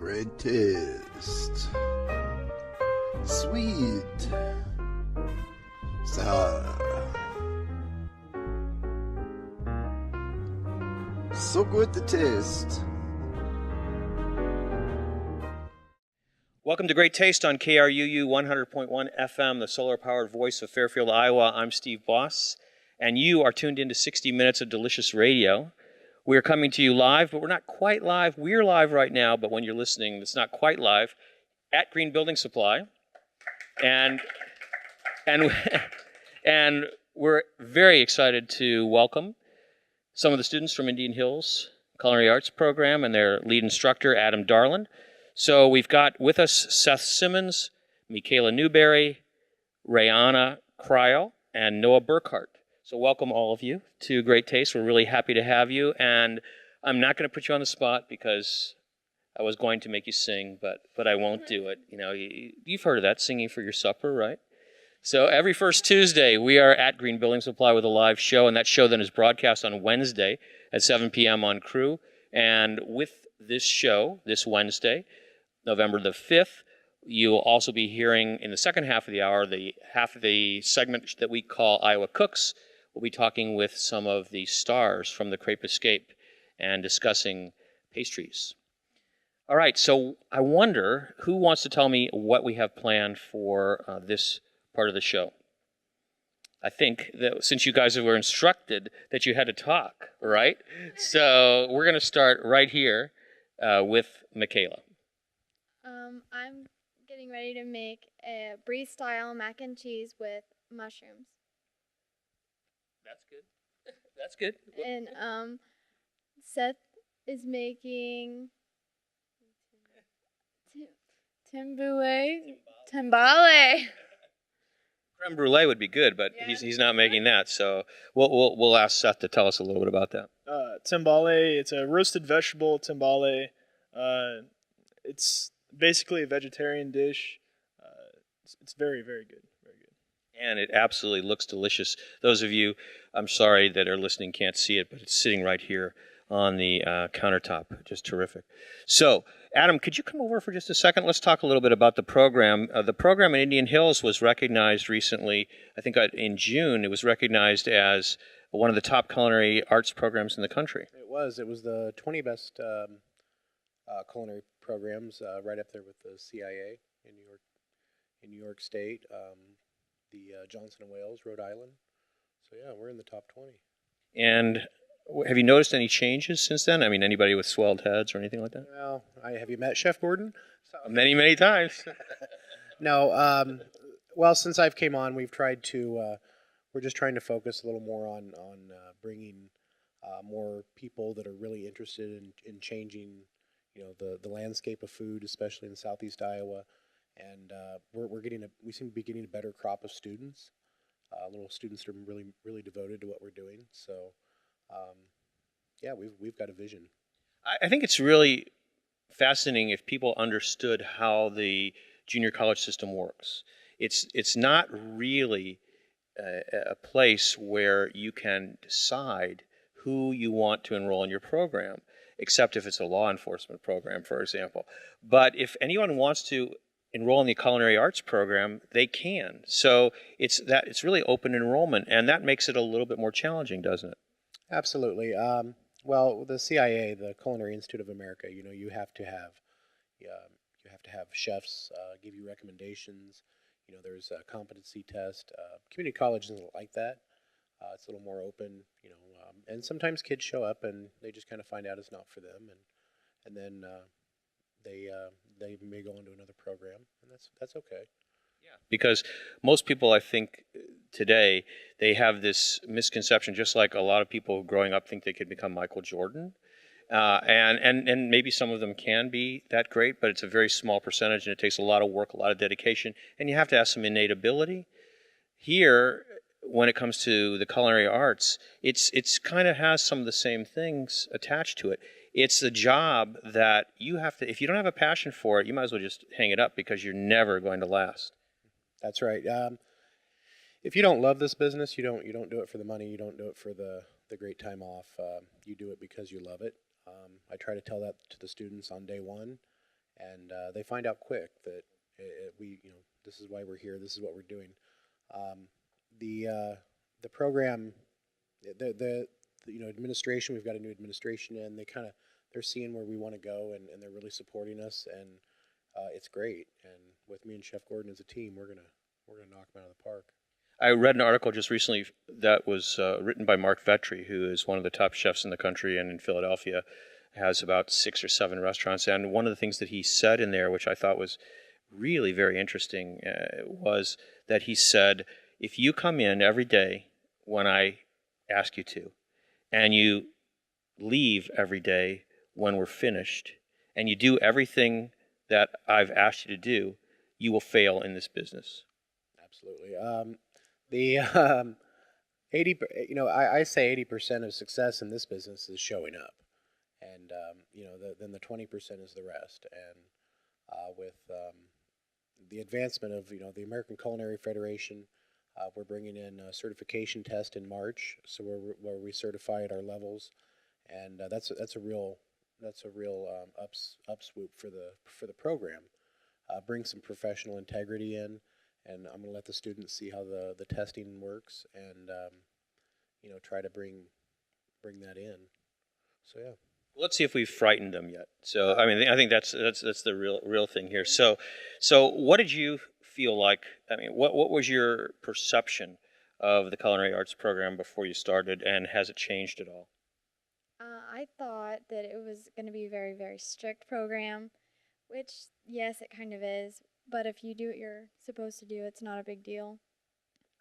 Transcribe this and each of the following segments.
Great taste. Sweet. Sour. So good to taste. Welcome to Great Taste on KRUU 100.1 FM, the solar-powered voice of Fairfield, Iowa. I'm Steve Boss, and you are tuned into 60 minutes of delicious radio. We're coming to you live, but we're not quite live. We're live right now, but when you're listening, it's not quite live, at Green Building Supply. And we're very excited to welcome some of the students from Indian Hills Culinary Arts Program and their lead instructor, Adam Darland. So we've got with us Seth Simmons, Michaela Newberry, Rayana Cryle, and Noah Burkhart. So welcome all of you to Great Taste. We're really happy to have you. And I'm not going to put you on the spot because I was going to make you sing, but I won't do it. You know, you've heard of that, singing for your supper, right? So every first Tuesday, we are at Green Building Supply with a live show, and that show then is broadcast on Wednesday at 7 p.m. on KRUU. And with this show, this Wednesday, November the 5th, you'll also be hearing in the second half of the hour, the half of the segment that we call Iowa Cooks. We'll be talking with some of the stars from the Crepe Escape and discussing pastries. All right, so I wonder who wants to tell me what we have planned for this part of the show. I think that since you guys were instructed that you had to talk, right? So we're going to start right here with Michaela. I'm getting ready to make a brie-style mac and cheese with mushrooms. That's good. That's good. And Seth is making timbale. Creme brulee would be good, but Yeah. he's not making that. So we'll ask Seth to tell us a little bit about that. Timbale, it's a roasted vegetable timbale. It's basically a vegetarian dish. It's very, very good. Very good. And it absolutely looks delicious. Those of you, I'm sorry that are listening can't see it, but it's sitting right here on the countertop. Just terrific. So, Adam, could you come over for just a second? Let's talk a little bit about the program. The program in Indian Hills was recognized recently, I think in June, it was recognized as one of the top culinary arts programs in the country. It was the 20 best culinary programs, right up there with the CIA in New York State, the Johnson and Wales, Rhode Island. So yeah, we're in the top 20. And have you noticed any changes since then? I mean, anybody with swelled heads or anything like that? Well, have you met Chef Gordon? Many, many times. No. Well, since I've came on, we've tried to. We're just trying to focus a little more on bringing more people that are really interested in changing, the landscape of food, especially in Southeast Iowa, and we seem to be getting a better crop of students. Little students that are really, really devoted to what we're doing. So, yeah, we've got a vision. I think it's really fascinating if people understood how the junior college system works. It's not really a place where you can decide who you want to enroll in your program, except if it's a law enforcement program, for example. But if anyone wants to enroll in the culinary arts program, they can. So it's really open enrollment, and that makes it a little bit more challenging, doesn't it? Absolutely. Well, the CIA, the Culinary Institute of America, you have to have chefs give you recommendations. There's a competency test. Community college isn't like that. It's a little more open, and sometimes kids show up and they just kind of find out it's not for them, and then they may go into another program, and that's okay. Yeah, because most people, I think, today, they have this misconception, just like a lot of people growing up think they could become Michael Jordan. And maybe some of them can be that great, but it's a very small percentage, and it takes a lot of work, a lot of dedication, and you have to have some innate ability. Here, when it comes to the culinary arts, it's kind of has some of the same things attached to it. It's the job that you have to, if you don't have a passion for it, you might as well just hang it up because you're never going to last. That's right. If you don't love this business, you don't do it for the money. You don't do it for the great time off. You do it because you love it. I try to tell that to the students on day one, and they find out quick that this is why we're here. This is what we're doing. The program, the administration. We've got a new administration in. They're seeing where we want to go, and they're really supporting us, and it's great. And with me and Chef Gordon as a team, we're gonna knock them out of the park. I read an article just recently that was written by Mark Vetri, who is one of the top chefs in the country and in Philadelphia, has about 6 or 7 restaurants. And one of the things that he said in there, which I thought was really very interesting, was that he said, if you come in every day when I ask you to, and you leave every day when we're finished, and you do everything that I've asked you to do, you will fail in this business. Absolutely. The 80, I say 80% of success in this business is showing up, and then the 20% is the rest. And with the advancement of the American Culinary Federation, we're bringing in a certification test in March, so where we certify at our levels, and that's a real upswoop for the program. Bring some professional integrity in. And I'm going to let the students see how the testing works, and try to bring that in. So yeah. Let's see if we've frightened them yet. So I think that's the real thing here. So what did you feel like? What was your perception of the culinary arts program before you started, and has it changed at all? I thought that it was going to be a very, very strict program, which, yes, it kind of is. But if you do what you're supposed to do, it's not a big deal.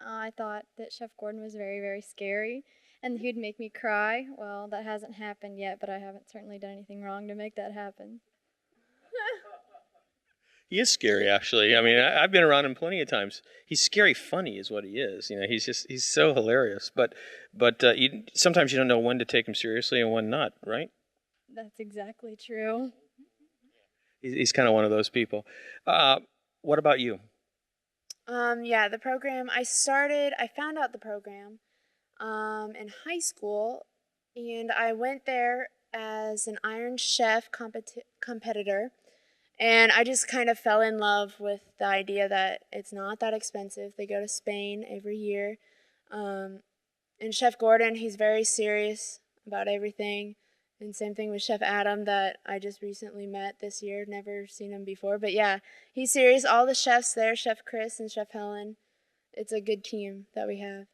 I thought that Chef Gordon was very, very scary, and he'd make me cry. Well, that hasn't happened yet, but I haven't certainly done anything wrong to make that happen. He is scary, actually. I've been around him plenty of times. He's scary funny is what he is. He's so hilarious. But sometimes you don't know when to take him seriously and when not, right? That's exactly true. He's kind of one of those people. What about you? The program, I found out the program in high school, and I went there as an Iron Chef competitor, and I just kind of fell in love with the idea that it's not that expensive. They go to Spain every year, and Chef Gordon, he's very serious about everything. And same thing with Chef Adam that I just recently met this year. Never seen him before. But yeah, he's serious. All the chefs there, Chef Chris and Chef Helen, it's a good team that we have.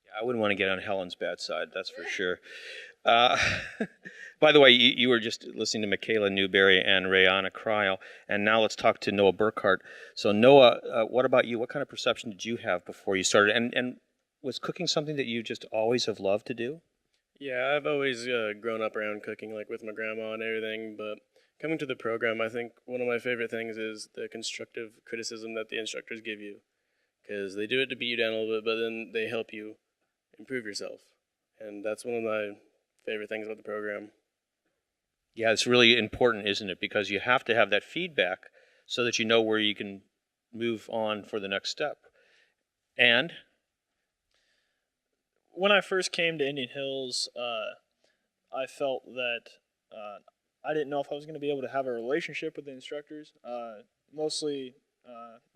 Yeah, I wouldn't want to get on Helen's bad side, that's for sure. By the way, you were just listening to Michaela Newberry and Rayana Cryle, and now let's talk to Noah Burkhart. So Noah, what about you? What kind of perception did you have before you started? And was cooking something that you just always have loved to do? Yeah, I've always grown up around cooking, like with my grandma and everything, but coming to the program, I think one of my favorite things is the constructive criticism that the instructors give you, because they do it to beat you down a little bit, but then they help you improve yourself, and that's one of my favorite things about the program. Yeah, it's really important, isn't it? Because you have to have that feedback so that you know where you can move on for the next step. And when I first came to Indian Hills, I felt that I didn't know if I was going to be able to have a relationship with the instructors, mostly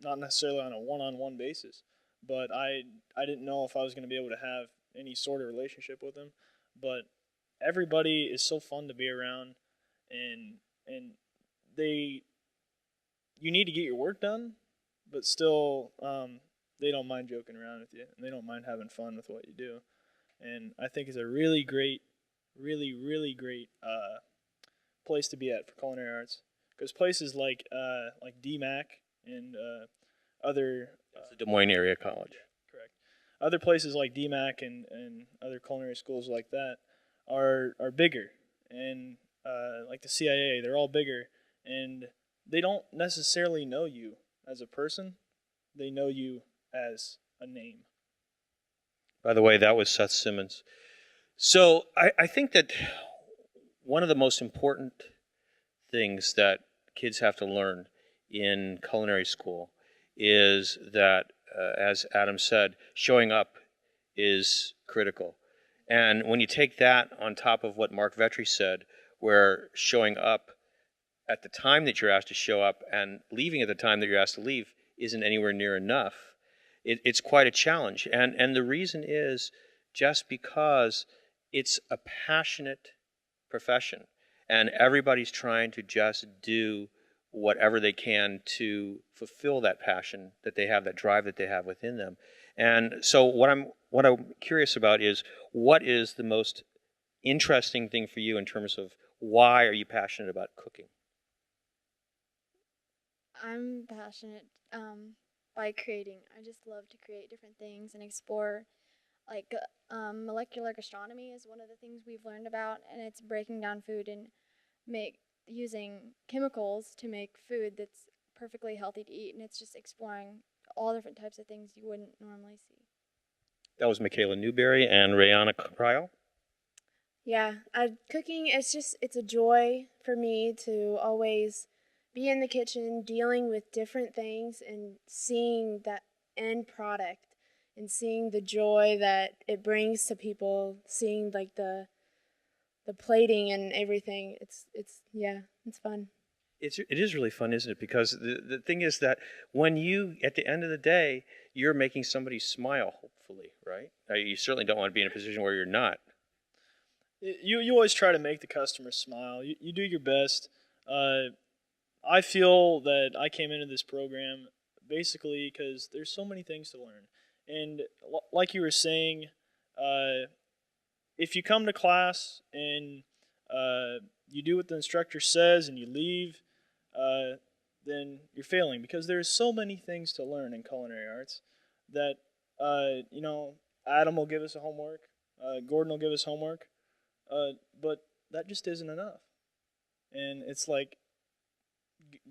not necessarily on a one-on-one basis, but I didn't know if I was going to be able to have any sort of relationship with them. But everybody is so fun to be around, and you need to get your work done, but still they don't mind joking around with you, and they don't mind having fun with what you do. And I think it's a really great, really, really great place to be at for culinary arts, because places like DMAC and other it's the Des Moines Area College. Correct. Other places like DMAC and other culinary schools like that are bigger, and like the CIA, they're all bigger, and they don't necessarily know you as a person. They know you as a name. By the way, that was Seth Simmons. So I think that one of the most important things that kids have to learn in culinary school is that, as Adam said, showing up is critical. And when you take that on top of what Mark Vetri said, where showing up at the time that you're asked to show up and leaving at the time that you're asked to leave isn't anywhere near enough. It's quite a challenge. And the reason is just because it's a passionate profession and everybody's trying to just do whatever they can to fulfill that passion that they have, that drive that they have within them. And so what I'm curious about is, what is the most interesting thing for you in terms of why are you passionate about cooking? I'm passionate by creating. I just love to create different things and explore. Like molecular gastronomy is one of the things we've learned about, and it's breaking down food and using chemicals to make food that's perfectly healthy to eat, and it's just exploring all different types of things you wouldn't normally see. That was Michaela Newberry and Rayana Cryle. Yeah, cooking, it's a joy for me to always be in the kitchen dealing with different things and seeing that end product and seeing the joy that it brings to people, seeing like the plating and everything. It's fun. It is really fun, isn't it? Because the thing is that when you, at the end of the day, you're making somebody smile, hopefully, right? You certainly don't want to be in a position where you're not. You always try to make the customer smile. You do your best. I feel that I came into this program basically because there's so many things to learn. And like you were saying, if you come to class and you do what the instructor says and you leave, then you're failing, because there's so many things to learn in culinary arts that, Adam will give us a homework, Gordon will give us homework, but that just isn't enough. And it's like,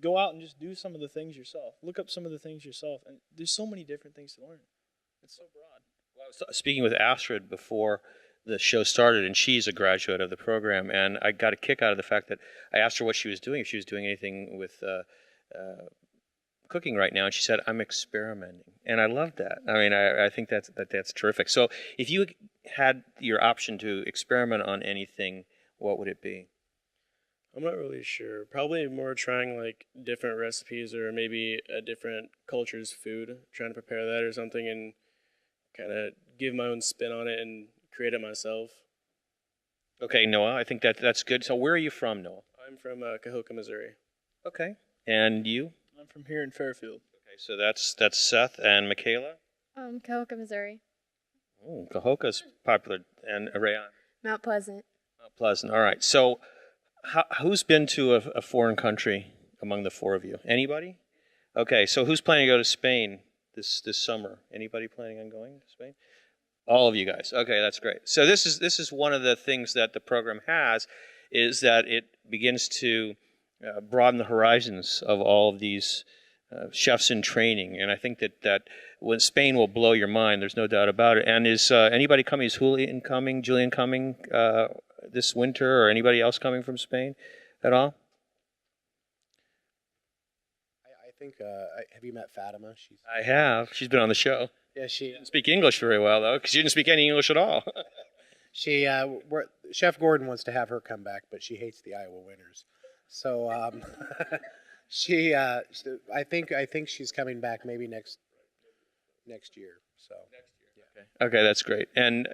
go out and just do some of the things yourself. Look up some of the things yourself. And there's so many different things to learn. It's so broad. Well, I was speaking with Astrid before the show started, and she's a graduate of the program, and I got a kick out of the fact that I asked her what she was doing, if she was doing anything with cooking right now, and she said, I'm experimenting. And I love that. I mean, I think that's terrific. So if you had your option to experiment on anything, what would it be? I'm not really sure. Probably more trying like different recipes or maybe a different culture's food, trying to prepare that or something and kind of give my own spin on it and create it myself. Okay, Noah, I think that's good. So where are you from, Noah? I'm from Cahokia, Missouri. Okay. And you? I'm from here in Fairfield. Okay, so that's Seth and Michaela? Cahokia, Missouri. Oh, Cahokia's popular. And Rayon? Mount Pleasant. Mount Pleasant. All right. So who's been to a foreign country among the four of you? Anybody? Okay, so who's planning to go to Spain this summer? Anybody planning on going to Spain? All of you guys. Okay, that's great. So this is one of the things that the program has, is that it begins to broaden the horizons of all of these chefs in training, and I think that when Spain will blow your mind, there's no doubt about it. And is anybody coming? Is Julian coming this winter, or anybody else coming from Spain at all? I think. Have you met Fatima? I have. She's been on the show. Yeah, she didn't speak English very well, though, because she didn't speak any English at all. Chef Gordon wants to have her come back, but she hates the Iowa Winners. So I think she's coming back maybe next year. So yeah. Okay, that's great. And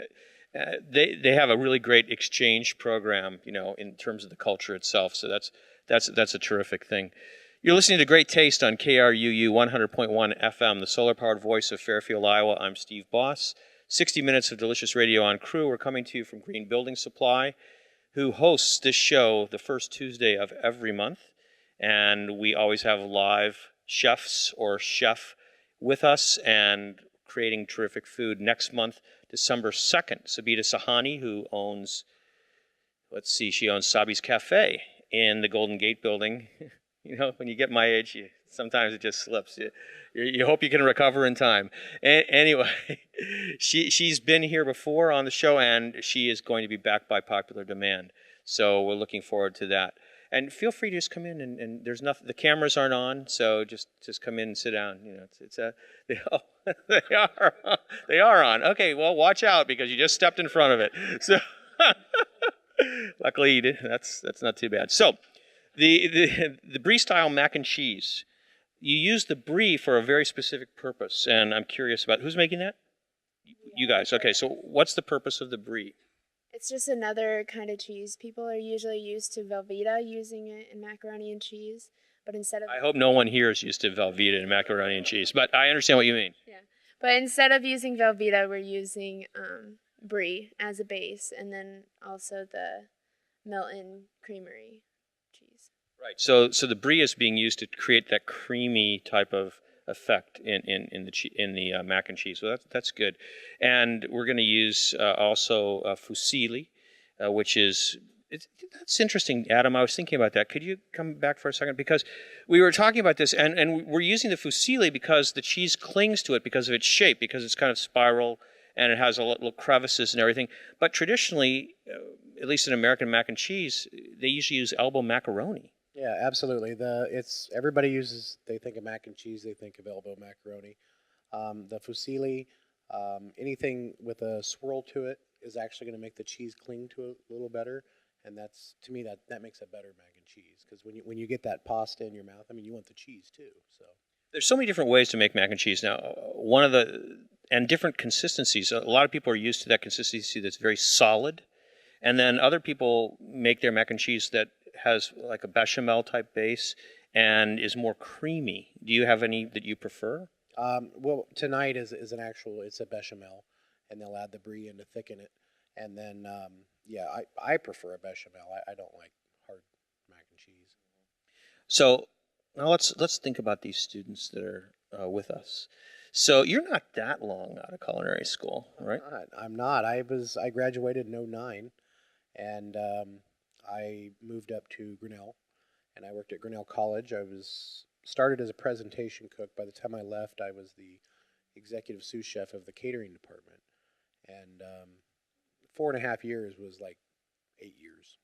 they have a really great exchange program, in terms of the culture itself. So that's a terrific thing. You're listening to Great Taste on KRUU 100.1 FM, the solar-powered voice of Fairfield, Iowa. I'm Steve Boss. 60 minutes of delicious radio on KRUU. We're coming to you from Green Building Supply, who hosts this show the first Tuesday of every month. And we always have live chefs or chef with us and creating terrific food. Next month, December 2nd, Sabita Sahani, who owns, she owns Sabi's Cafe in the Golden Gate building. When you get my age, sometimes it just slips. You hope you can recover in time. Anyway, she's been here before on the show, and she is going to be back by popular demand. So we're looking forward to that. And feel free to just come in, and there's nothing. The cameras aren't on, so just come in and sit down. They are on. Okay, well, watch out because you just stepped in front of it. So luckily you did. That's not too bad. So. The brie style mac and cheese. You use the brie for a very specific purpose, and I'm curious about who's making that. You guys. Okay, so what's the purpose of the brie? It's just another kind of cheese. People are usually used to Velveeta, using it in macaroni and cheese, but instead of I hope no one here is used to Velveeta and macaroni and cheese, but I understand what you mean. but instead of using Velveeta, we're using brie as a base, and then also the Milton Creamery cheese. Right. So the brie is being used to create that creamy type of effect in the mac and cheese. So that's good. And we're going to use also fusilli, which is that's interesting, Adam. I was thinking about that. Could you come back for a second? Because we were talking about this, and we're using the fusilli because the cheese clings to it because of its shape, because it's kind of spiral and it has a little crevices and everything. But traditionally, at least in American mac and cheese, they usually use elbow macaroni. Yeah, absolutely. Everybody uses. They think of mac and cheese. They think of elbow macaroni. The fusilli, anything with a swirl to it, is actually going to make the cheese cling to it a little better. And that's, to me, that makes a better mac and cheese, because when you get that pasta in your mouth, I mean, you want the cheese too. So there's so many different ways to make mac and cheese now. And different consistencies. A lot of people are used to that consistency that's very solid, and then other people make their mac and cheese that has like a bechamel type base and is more creamy. Do you have any that you prefer? Well, tonight is it's a bechamel, and they'll add the brie in to thicken it. And then, I prefer a bechamel. I don't like hard mac and cheese. So now let's think about these students that are with us. So you're not that long out of culinary school, right? I'm not. I graduated in '09, and I moved up to Grinnell, and I worked at Grinnell College. I started as a presentation cook. By the time I left, I was the executive sous chef of the catering department, and 4.5 years was like 8 years.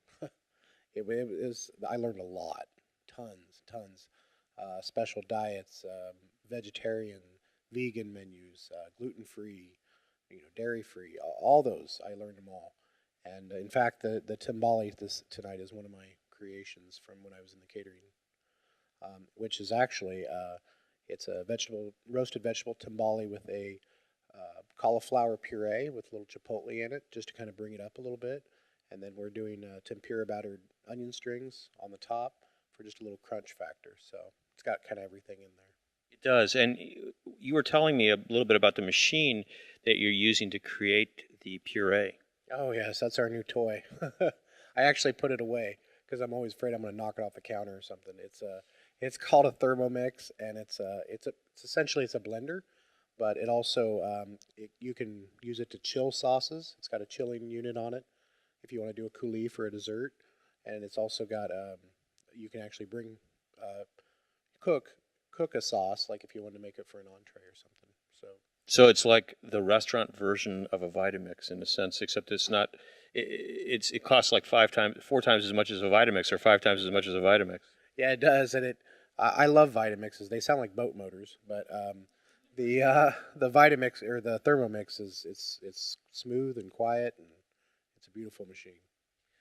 I learned a lot, tons. Special diets, vegetarian, vegan menus, gluten-free, dairy-free, all those. I learned them all. And in fact, the timbale tonight is one of my creations from when I was in the catering, which is actually, it's a roasted vegetable timbale with a cauliflower puree with a little chipotle in it, just to kind of bring it up a little bit. And then we're doing tempura battered onion strings on the top for just a little crunch factor. So it's got kind of everything in there. It does. And you were telling me a little bit about the machine that you're using to create the puree. Oh, yes, that's our new toy. I actually put it away because I'm always afraid I'm going to knock it off the counter or something. It's called a Thermomix, and it's essentially a blender, but it also you can use it to chill sauces. It's got a chilling unit on it if you want to do a coulis for a dessert, and it's also got you can actually cook a sauce, like if you want to make it for an entree or something. So it's like the restaurant version of a Vitamix in a sense, except it's not. It costs like 4 times as much as a Vitamix, or 5 times as much as a Vitamix. Yeah, it does, and I love Vitamixes. They sound like boat motors, but the Vitamix or the Thermomix it's smooth and quiet, and it's a beautiful machine.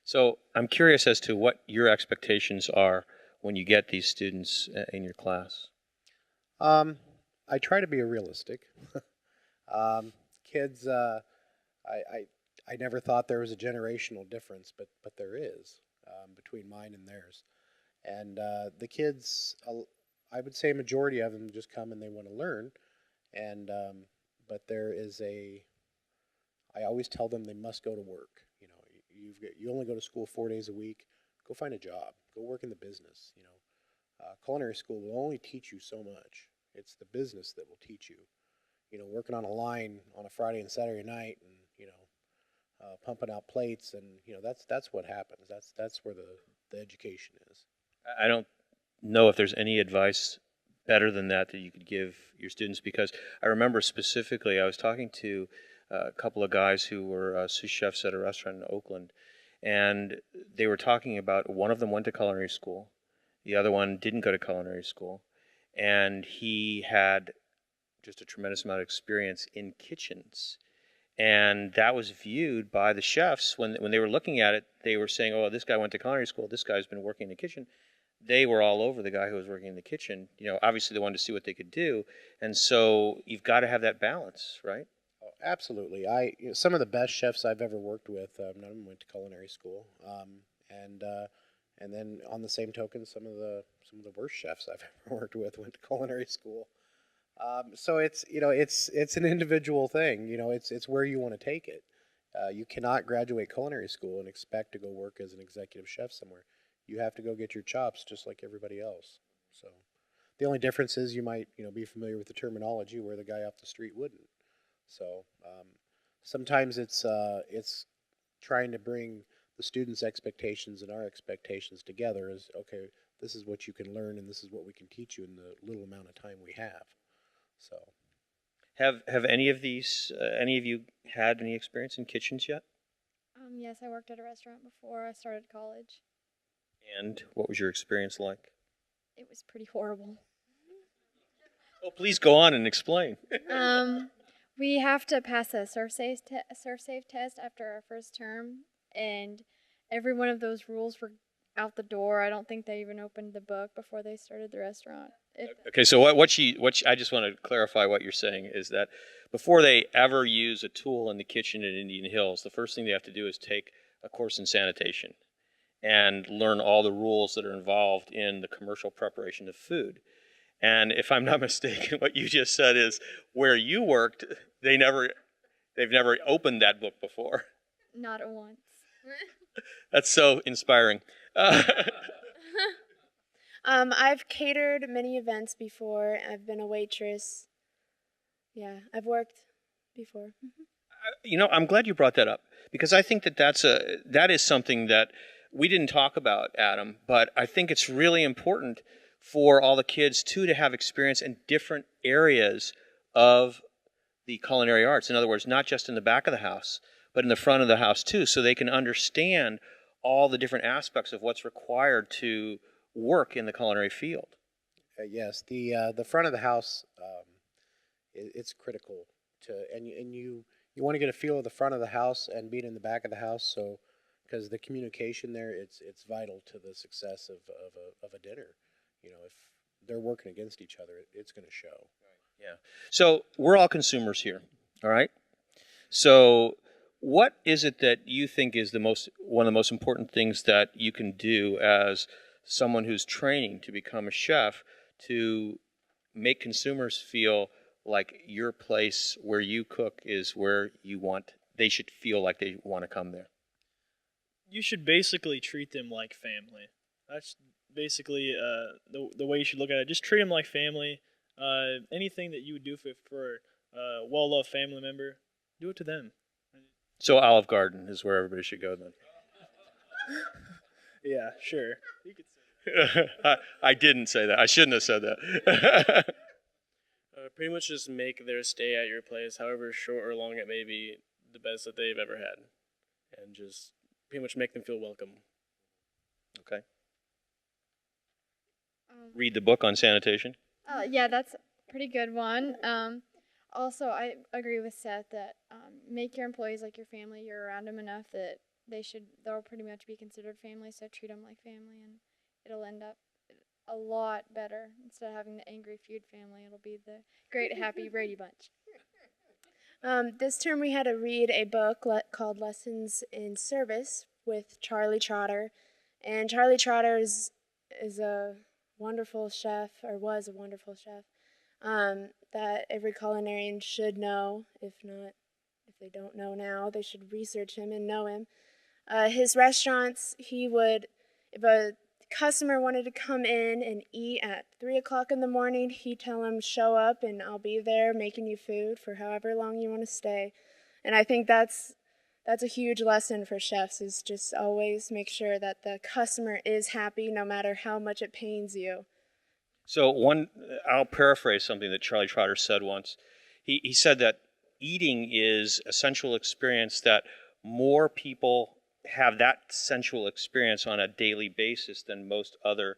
So I'm curious as to what your expectations are when you get these students in your class. I try to be realistic. Kids, I never thought there was a generational difference, but there is between mine and theirs. And the kids, I would say a majority of them just come and they want to learn. And but there is I always tell them they must go to work. You only go to school 4 days a week. Go find a job. Go work in the business. Culinary school will only teach you so much. It's the business that will teach you. Working on a line on a Friday and Saturday night, and pumping out plates, and that's what happens. That's where the education is. I don't know if there's any advice better than that you could give your students, because I remember specifically I was talking to a couple of guys who were sous chefs at a restaurant in Oakland, and they were talking about one of them went to culinary school, the other one didn't go to culinary school, and he had just a tremendous amount of experience in kitchens. And that was viewed by the chefs when they were looking at it. They were saying, "Oh, this guy went to culinary school. This guy's been working in the kitchen." they were all over the guy who was working in the kitchen. You know, obviously they wanted to see what they could do, and so you've got to have that balance, right? Oh, absolutely. Some of the best chefs I've ever worked with, none of them went to culinary school, and then on the same token, some of the worst chefs I've ever worked with went to culinary school. So it's an individual thing. It's where you want to take it. You cannot graduate culinary school and expect to go work as an executive chef somewhere. You have to go get your chops just like everybody else. So the only difference is you might be familiar with the terminology where the guy off the street wouldn't. So sometimes it's trying to bring the students' expectations and our expectations together. Is okay. This is what you can learn, and this is what we can teach you in the little amount of time we have. So, Have any of you had any experience in kitchens yet? Yes, I worked at a restaurant before I started college. And what was your experience like? It was pretty horrible. Oh, please go on and explain. We have to pass a surf safe test after our first term, and every one of those rules were out the door. I don't think they even opened the book before they started the restaurant. Okay, so what I just want to clarify what you're saying is that before they ever use a tool in the kitchen at Indian Hills, the first thing they have to do is take a course in sanitation and learn all the rules that are involved in the commercial preparation of food. And if I'm not mistaken, what you just said is where you worked, they've never opened that book before. Not at once. That's so inspiring. I've catered many events before. I've been a waitress. Yeah, I've worked before. I'm glad you brought that up because I think that is something that we didn't talk about, Adam, but I think it's really important for all the kids too to have experience in different areas of the culinary arts. In other words, not just in the back of the house, but in the front of the house too, so they can understand all the different aspects of what's required to work in the culinary field. Yes, the front of the house, it's critical and you want to get a feel of the front of the house and being in the back of the house, so because the communication there, it's vital to the success of a dinner. If they're working against each other, it's going to show. Yeah. So we're all consumers here, all right? So what is it that you think is one of the most important things that you can do as someone who's training to become a chef to make consumers feel like your place where you cook is where they should feel like they want to come there? You should basically treat them like family. That's basically the way you should look at it. Just treat them like family. Anything that you would do for a well-loved family member, do it to them. So Olive Garden is where everybody should go then. Yeah, sure. You could say that. I didn't say that. I shouldn't have said that. Pretty much just make their stay at your place, however short or long it may be, the best that they've ever had. And just pretty much make them feel welcome. Okay. Read the book on sanitation. Yeah, that's a pretty good one. Also, I agree with Seth that make your employees like your family. You're around them enough that they'll pretty much be considered family, so treat them like family, and it'll end up a lot better. Instead of having the angry feud family, it'll be the great happy Brady Bunch. This term we had to read a book called Lessons in Service with Charlie Trotter, and Charlie Trotter is a wonderful chef, or was a wonderful chef, that every culinarian should know. If they don't know now, they should research him and know him. His restaurants, if a customer wanted to come in and eat at 3 o'clock in the morning, he'd tell them, show up and I'll be there making you food for however long you want to stay. And I think that's a huge lesson for chefs, is just always make sure that the customer is happy no matter how much it pains you. So I'll paraphrase something that Charlie Trotter said once. He said that eating is a sensual experience that more people have that sensual experience on a daily basis than most other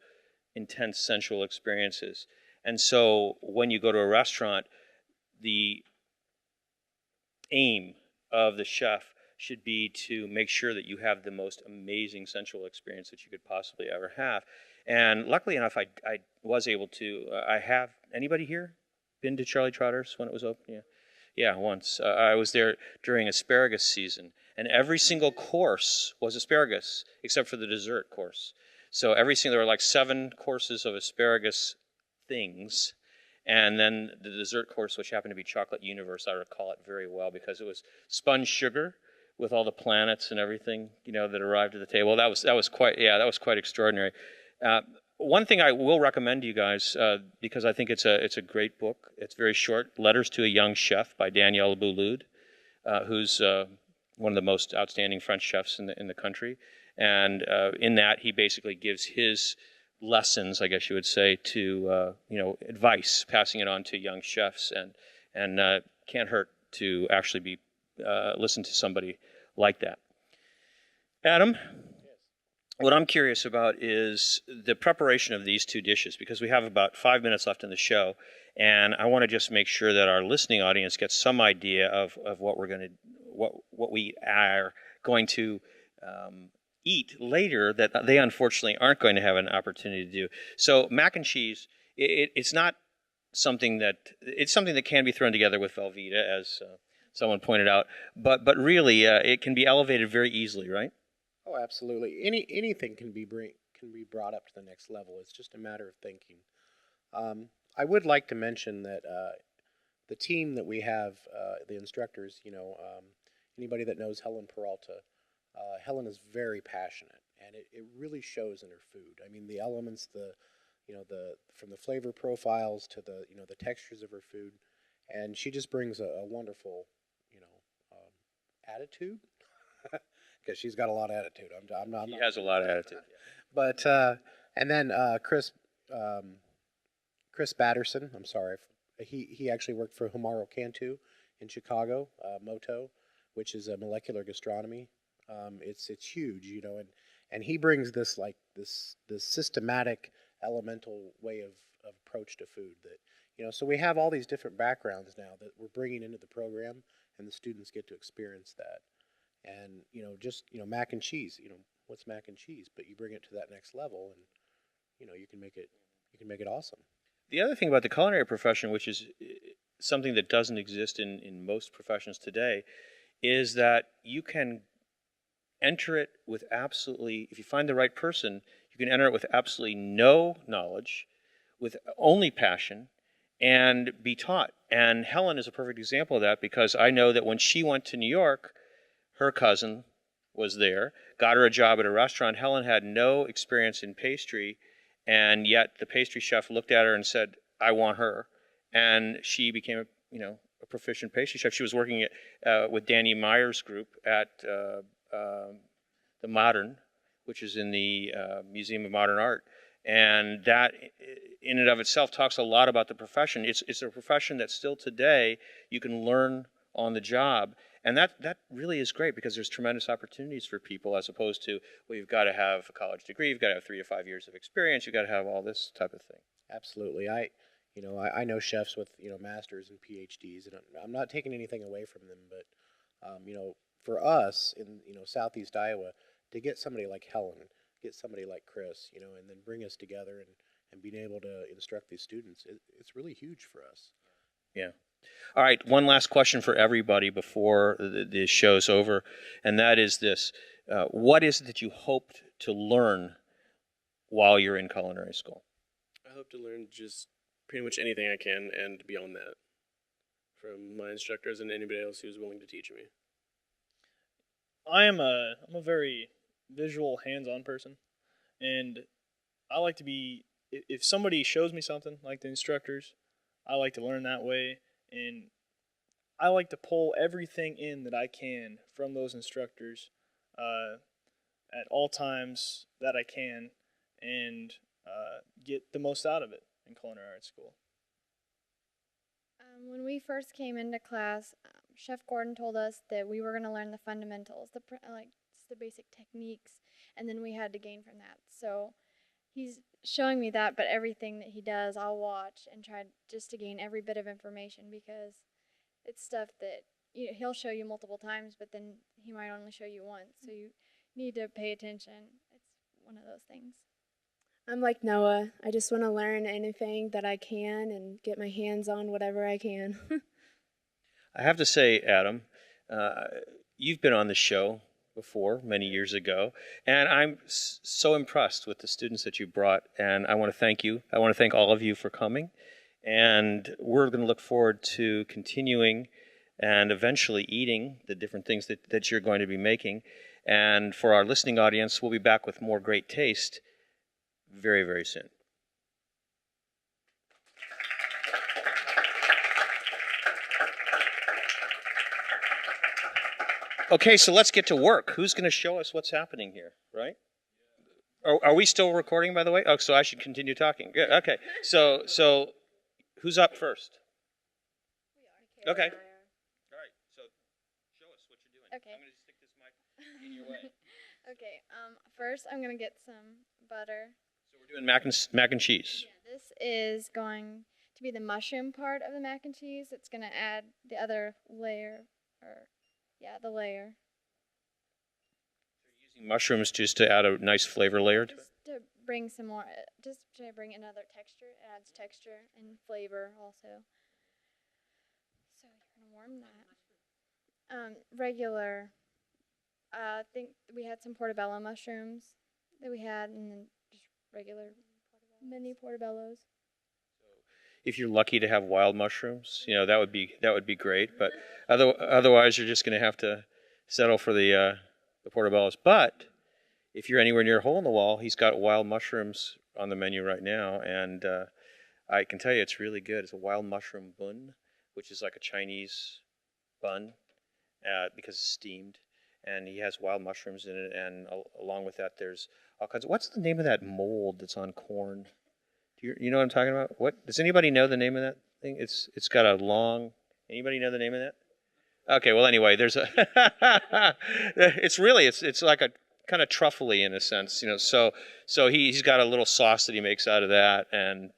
intense sensual experiences. And so when you go to a restaurant, the aim of the chef should be to make sure that you have the most amazing sensual experience that you could possibly ever have. And luckily enough, I was able to. I have anybody here been to Charlie Trotter's when it was open? Yeah, yeah, once. I was there during asparagus season, and every single course was asparagus except for the dessert course. So there were like 7 courses of asparagus things, and then the dessert course, which happened to be Chocolate Universe. I recall it very well because it was sponge sugar with all the planets and everything, that arrived at the table. That was quite extraordinary. One thing I will recommend to you guys, because I think it's a great book. It's very short. Letters to a Young Chef by Daniel Boulud, who's one of the most outstanding French chefs in the country. And in that, he basically gives his lessons, I guess you would say, to advice, passing it on to young chefs, and can't hurt to actually be listen to somebody like that. Adam, what I'm curious about is the preparation of these 2 dishes, because we have about 5 minutes left in the show, and I want to just make sure that our listening audience gets some idea of what we are going to eat later that they unfortunately aren't going to have an opportunity to do. So mac and cheese, it's not something that can be thrown together with Velveeta, as someone pointed out, but really it can be elevated very easily, right? Oh, absolutely. Anything can be brought up to the next level. It's just a matter of thinking. I would like to mention that the team that we have, the instructors, anybody that knows Helen Peralta, Helen is very passionate, and it really shows in her food. I mean, the elements, from the flavor profiles to the textures of her food, and she just brings a wonderful, attitude. Because she's got a lot of attitude. She has a lot of attitude. But and then Chris Batterson. I'm sorry, he actually worked for Humaro Cantu in Chicago, Moto, which is a molecular gastronomy. It's huge, and he brings this systematic, elemental way of approach to food that So we have all these different backgrounds now that we're bringing into the program, and the students get to experience that. And mac and cheese. What's mac and cheese? But you bring it to that next level, and you can make it awesome. The other thing about the culinary profession, which is something that doesn't exist in most professions today, is that you can enter it with absolutely, if you find the right person, you can enter it with absolutely no knowledge, with only passion, and be taught. And Helen is a perfect example of that, because I know that when she went to New York, her cousin was there, got her a job at a restaurant. Helen had no experience in pastry, and yet the pastry chef looked at her and said, "I want her." And she became a proficient pastry chef. She was working with Danny Meyer's group at the Modern, which is in the Museum of Modern Art. And that in and of itself talks a lot about the profession. It's a profession that still today you can learn on the job. And that really is great, because there's tremendous opportunities for people, as opposed to, well, you've got to have a college degree, you've got to have 3 to 5 years of experience, you've got to have all this type of thing. Absolutely. I know chefs with, masters and PhDs, and I'm not taking anything away from them, but, for us in, Southeast Iowa, to get somebody like Helen, get somebody like Chris, and then bring us together and being able to instruct these students, it's really huge for us. Yeah. All right, one last question for everybody before the show's over, and that is this. What is it that you hoped to learn while you're in culinary school? I hope to learn just pretty much anything I can, and beyond that, from my instructors and anybody else who's willing to teach me. I'm a very visual, hands-on person, and I like to be, if somebody shows me something, like the instructors, I like to learn that way. And I like to pull everything in that I can from those instructors at all times that I can, and get the most out of it in culinary arts school. When we first came into class, Chef Gordon told us that we were going to learn the fundamentals, the basic techniques, and then we had to gain from that. So he's showing me that, but everything that he does, I'll watch and try just to gain every bit of information, because it's stuff that he'll show you multiple times, but then he might only show you once. So you need to pay attention. It's one of those things. I'm like Noah. I just want to learn anything that I can and get my hands on whatever I can. I have to say, Adam, you've been on the show before many years ago, and I'm so impressed with the students that you brought, and I want to thank you. I want to thank all of you for coming, and we're going to look forward to continuing and eventually eating the different things that you're going to be making. And for our listening audience, we'll be back with more Great Taste very, very soon. Okay, so let's get to work. Who's going to show us what's happening here, right? Are we still recording, by the way? Oh, so I should continue talking. Good. Okay. So who's up first? We are. Okay. All right. So show us what you're doing. Okay. I'm going to stick this mic in your way. Okay. First, I'm gonna get some butter. So we're doing mac and cheese. Yeah, this is going to be the mushroom part of the mac and cheese. It's gonna add the other layer, the layer. So you're using mushrooms just to add a nice flavor layer to it. Just to bring some more, just to bring another texture. It adds texture and flavor also. So you're gonna warm that. Regular. I think we had some portobello mushrooms that we had, and then just regular mini portobellos. If you're lucky to have wild mushrooms, that would be great. But otherwise, you're just going to have to settle for the portobellos. But if you're anywhere near a hole in the wall, he's got wild mushrooms on the menu right now, and I can tell you it's really good. It's a wild mushroom bun, which is like a Chinese bun because it's steamed. And he has wild mushrooms in it, and along with that, there's all kinds of... What's the name of that mold that's on corn? Do you know what I'm talking about? What does anybody know the name of that thing? It's got a long... Anybody know the name of that? Okay, well, anyway, there's a... it's like a kind of truffly in a sense, So he's got a little sauce that he makes out of that, and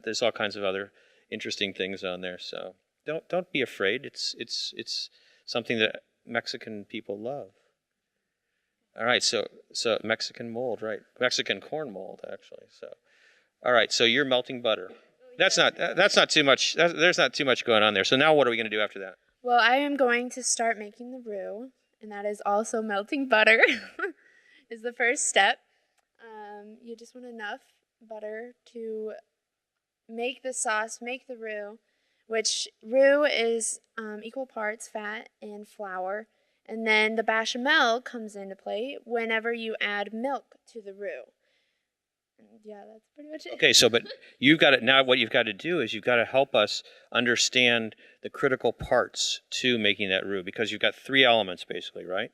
there's all kinds of other interesting things on there. So don't be afraid. It's something that Mexican people love. All right, so Mexican mold, right? Mexican corn mold, actually. So, all right, so you're melting butter. That's not too much. There's not too much going on there. So now what are we going to do after that? Well, I am going to start making the roux, and that is also melting butter. Is the first step. You just want enough butter to make the sauce, make the roux. Which roux is equal parts fat and flour. And then the bechamel comes into play whenever you add milk to the roux. And yeah, that's pretty much it. Okay, but you've got it now. What you've got to do is you've got to help us understand the critical parts to making that roux, because you've got 3 elements basically, right?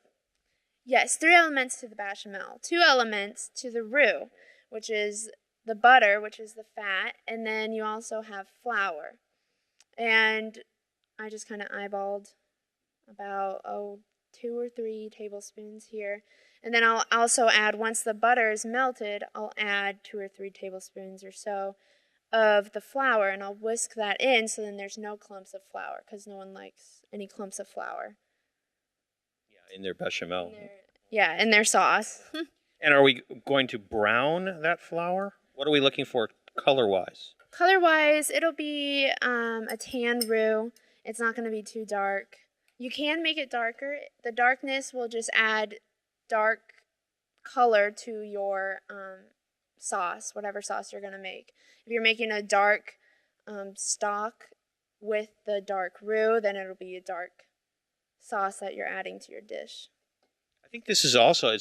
Yes, 3 elements to the bechamel, 2 elements to the roux, which is the butter, which is the fat, and then you also have flour. And I just kind of eyeballed about 2 or 3 tablespoons here. And then I'll also add, once the butter is melted, I'll add 2 or 3 tablespoons or so of the flour, and I'll whisk that in so then there's no clumps of flour, because no one likes any clumps of flour. Yeah, in their bechamel. In their sauce. And are we going to brown that flour? What are we looking for color-wise? Color-wise, it'll be a tan roux. It's not going to be too dark. You can make it darker. The darkness will just add dark color to your sauce, whatever sauce you're going to make. If you're making a dark stock with the dark roux, then it'll be a dark sauce that you're adding to your dish. I think this is also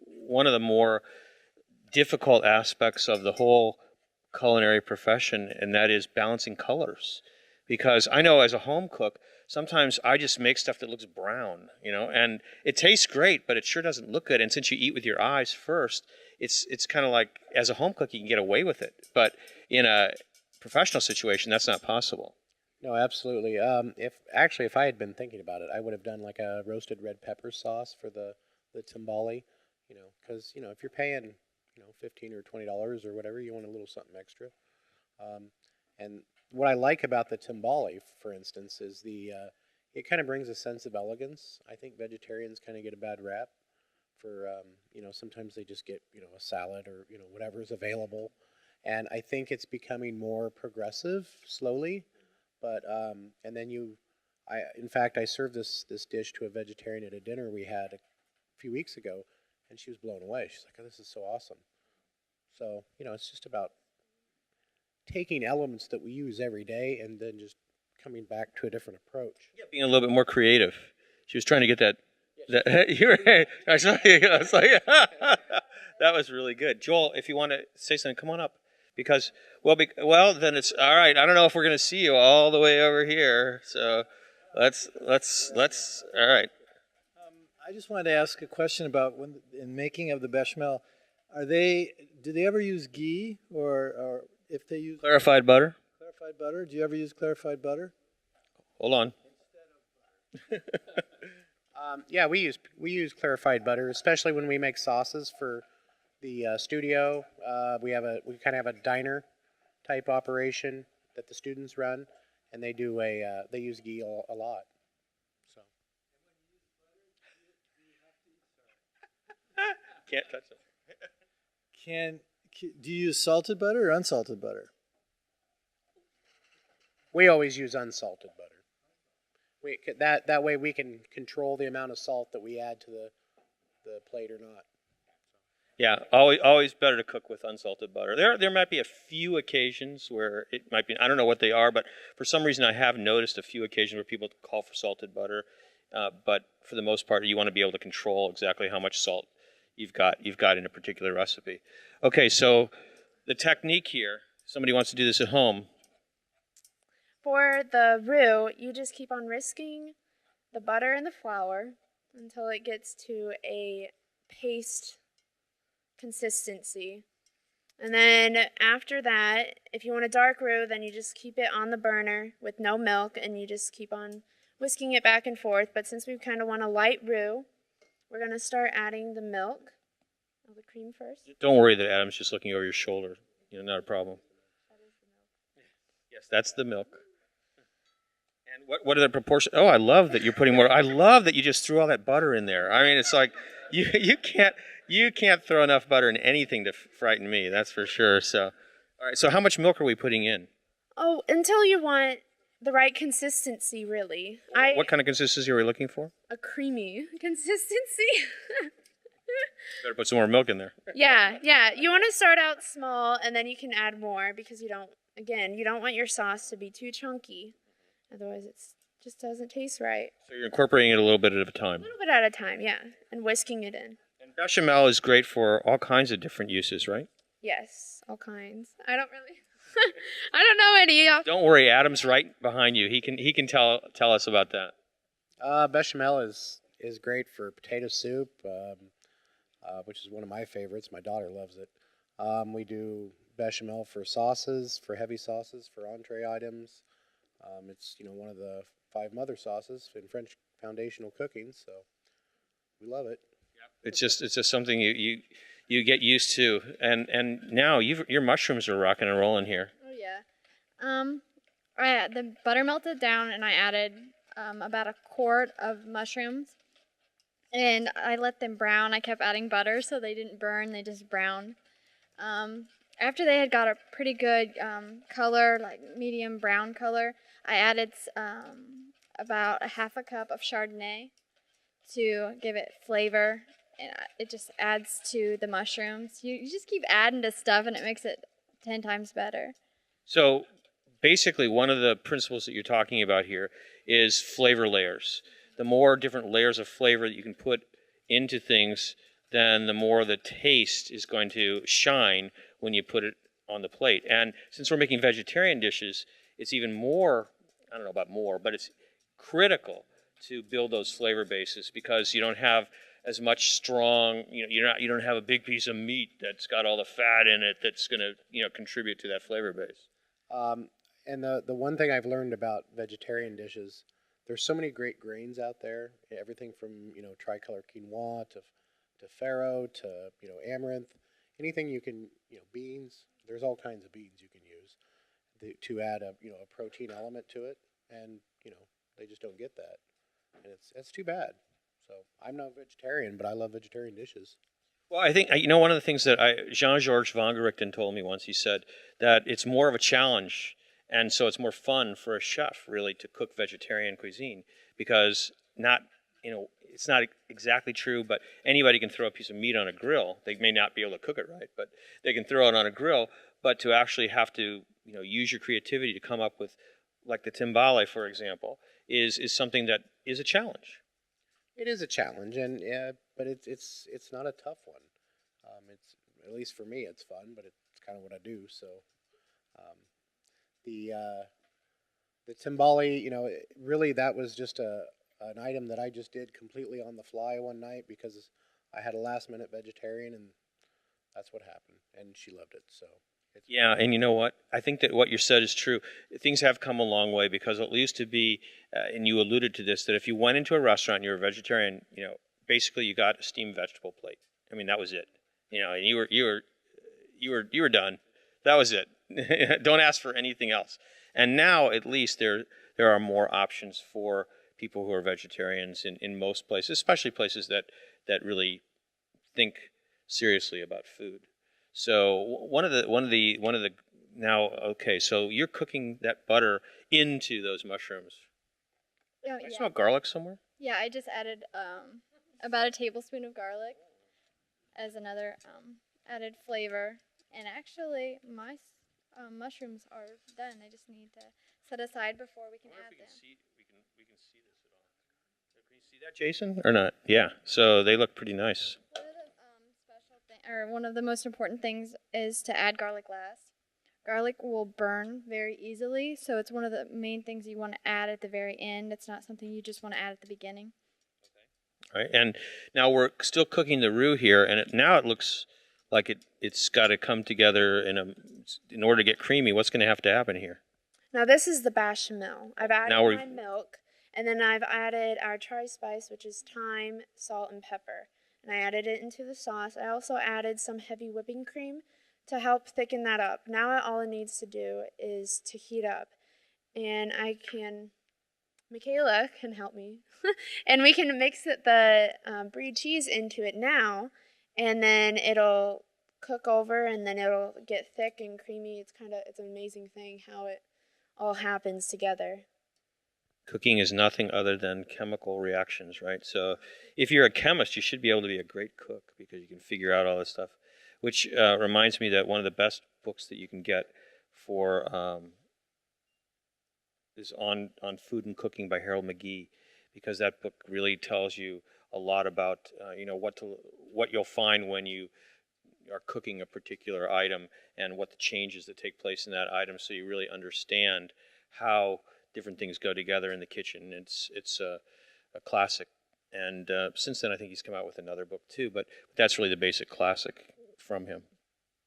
one of the more difficult aspects of the whole culinary profession, and that is balancing colors. Because I know as a home cook, sometimes I just make stuff that looks brown, and it tastes great, but it sure doesn't look good. And since you eat with your eyes first, it's kind of like, as a home cook, you can get away with it. But in a professional situation, that's not possible. No, absolutely. If I had been thinking about it, I would have done like a roasted red pepper sauce for the timbale, because if you're paying $15 or $20 or whatever, you want a little something extra. And what I like about the timbale, for instance, is it kind of brings a sense of elegance. I think vegetarians kind of get a bad rap for sometimes they just get a salad or whatever is available, and I think it's becoming more progressive slowly. But and then in fact, I served this dish to a vegetarian at a dinner we had a few weeks ago, and she was blown away. She's like, "Oh, this is so awesome." So it's just about taking elements that we use every day and then just coming back to a different approach. Yeah, being a little bit more creative. She was trying to get that. You were. I was like, that was really good. Joel, if you want to say something, come on up. Because then it's all right. I don't know if we're going to see you all the way over here. So let's all right. I just wanted to ask a question about in making of the bechamel. Do they ever use ghee or if they use Clarified butter. Clarified butter? Do you ever use clarified butter? Hold on. Yeah, we use clarified butter, especially when we make sauces for the studio. We kind of have a diner type operation that the students run, and they use ghee a lot. So Can't touch it. Do you use salted butter or unsalted butter? we always use unsalted butter. That way we can control the amount of salt that we add to the plate or not. Yeah, always better to cook with unsalted butter. There might be a few occasions where it might be, I don't know what they are, but for some reason I have noticed a few occasions where people call for salted butter. But for the most part, you want to be able to control exactly how much salt you've got in a particular recipe. Okay, so the technique here, somebody wants to do this at home. For the roux, you just keep on whisking the butter and the flour until it gets to a paste consistency. And then after that, if you want a dark roux, then you just keep it on the burner with no milk and you just keep on whisking it back and forth. But since we kind of want a light roux, we're going to start adding the milk. Oh, the cream first. Don't worry that Adam's just looking over your shoulder. Not a problem. That is the milk. Yes, that's the milk. And what are the proportions? Oh, I love that you're putting more. I love that you just threw all that butter in there. I mean, it's like you can't throw enough butter in anything to frighten me. That's for sure. So, all right. So, how much milk are we putting in? Oh, until you want the right consistency, really. What kind of consistency are we looking for? A creamy consistency. Better put some more milk in there. Yeah. You want to start out small, and then you can add more because you don't want your sauce to be too chunky. Otherwise, it just doesn't taste right. So you're incorporating it a little bit at a time. A little bit at a time, yeah, and whisking it in. And bechamel is great for all kinds of different uses, right? Yes, all kinds. I don't know any. Don't worry, Adam's right behind you. He can tell us about that. Bechamel is great for potato soup, which is one of my favorites. My daughter loves it. We do bechamel for sauces, for heavy sauces, for entree items. It's one of the 5 mother sauces in French foundational cooking, so we love it. It's just something you get used to, and now your mushrooms are rocking and rolling here. Oh yeah. The butter melted down, and I added about a quart of mushrooms, and I let them brown. I kept adding butter so they didn't burn; they just browned. After they had got a pretty good color, like medium brown color, I added about a half a cup of Chardonnay to give it flavor, and it just adds to the mushrooms. You just keep adding to stuff, and it makes it 10 times better. So basically, one of the principles that you're talking about here is flavor layers. The more different layers of flavor that you can put into things, then the more the taste is going to shine when you put it on the plate. And since we're making vegetarian dishes, it's even more, I don't know about more, but it's critical to build those flavor bases because you don't have as much strong, you don't have a big piece of meat that's got all the fat in it that's going to, contribute to that flavor base. And the one thing I've learned about vegetarian dishes, there's so many great grains out there, everything from, tricolor quinoa to farro to, amaranth, anything you can, beans, there's all kinds of beans you can use to add a protein element to it, and, they just don't get that, and it's too bad. So I'm not vegetarian, but I love vegetarian dishes. Well, I think, one of the things that Jean-Georges Vongerichten told me once, he said that it's more of a challenge, and so it's more fun for a chef, really, to cook vegetarian cuisine, because it's not exactly true, but anybody can throw a piece of meat on a grill. They may not be able to cook it right, but they can throw it on a grill, but to actually have to, use your creativity to come up with, like the timbale, for example, is something that is a challenge. It is a challenge, and but it's not a tough one. It's, at least for me, it's fun, but it's kind of what I do. So the timbale, really that was just an item that I just did completely on the fly one night because I had a last minute vegetarian, and that's what happened, and she loved it. So. Yeah, and you know what? I think that what you said is true. Things have come a long way, because it used to be, and you alluded to this, that if you went into a restaurant and you were a vegetarian, basically you got a steamed vegetable plate. I mean, that was it. And you were done. That was it. Don't ask for anything else. And now, at least, there are more options for people who are vegetarians in most places, especially places that really think seriously about food. So so you're cooking that butter into those mushrooms. Oh, I smell garlic somewhere. Yeah, I just added about a tablespoon of garlic as another added flavor. And actually, my mushrooms are done. I just need to set aside before we can add them. We can see this at all. Can you see that, Jason, or not? Yeah. So they look pretty nice. One of the most important things is to add garlic last. Garlic will burn very easily, so it's one of the main things you want to add at the very end. It's not something you just want to add at the beginning. Okay. All right, and now we're still cooking the roux here, and now it looks like it's got to come together in order to get creamy. What's going to have to happen here? Now this is the bechamel. I've added my milk, and then I've added our tri-spice, which is thyme, salt, and pepper. And I added it into the sauce. I also added some heavy whipping cream to help thicken that up. Now all it needs to do is to heat up. And Michaela can help me. And we can mix the brie cheese into it now. And then it'll cook over, and then it'll get thick and creamy. It's an amazing thing how it all happens together. Cooking is nothing other than chemical reactions, right? So if you're a chemist, you should be able to be a great cook because you can figure out all this stuff. Which reminds me that one of the best books that you can get for is on food and cooking by Harold McGee, because that book really tells you a lot about what you'll find when you are cooking a particular item and what the changes that take place in that item, so you really understand how different things go together in the kitchen. It's a classic, and since then I think he's come out with another book too. But that's really the basic classic from him.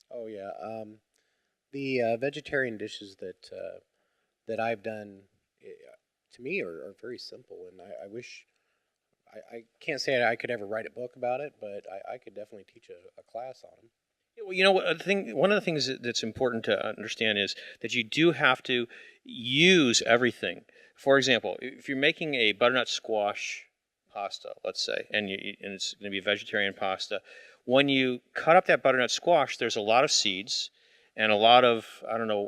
Oh yeah, the vegetarian dishes that I've done, to me, are very simple, and I wish I can't say I could ever write a book about it, but I could definitely teach a class on them. Well, one of the things that's important to understand is that you do have to use everything. For example, if you're making a butternut squash pasta, let's say, and it's going to be vegetarian pasta, when you cut up that butternut squash, there's a lot of seeds and a lot of,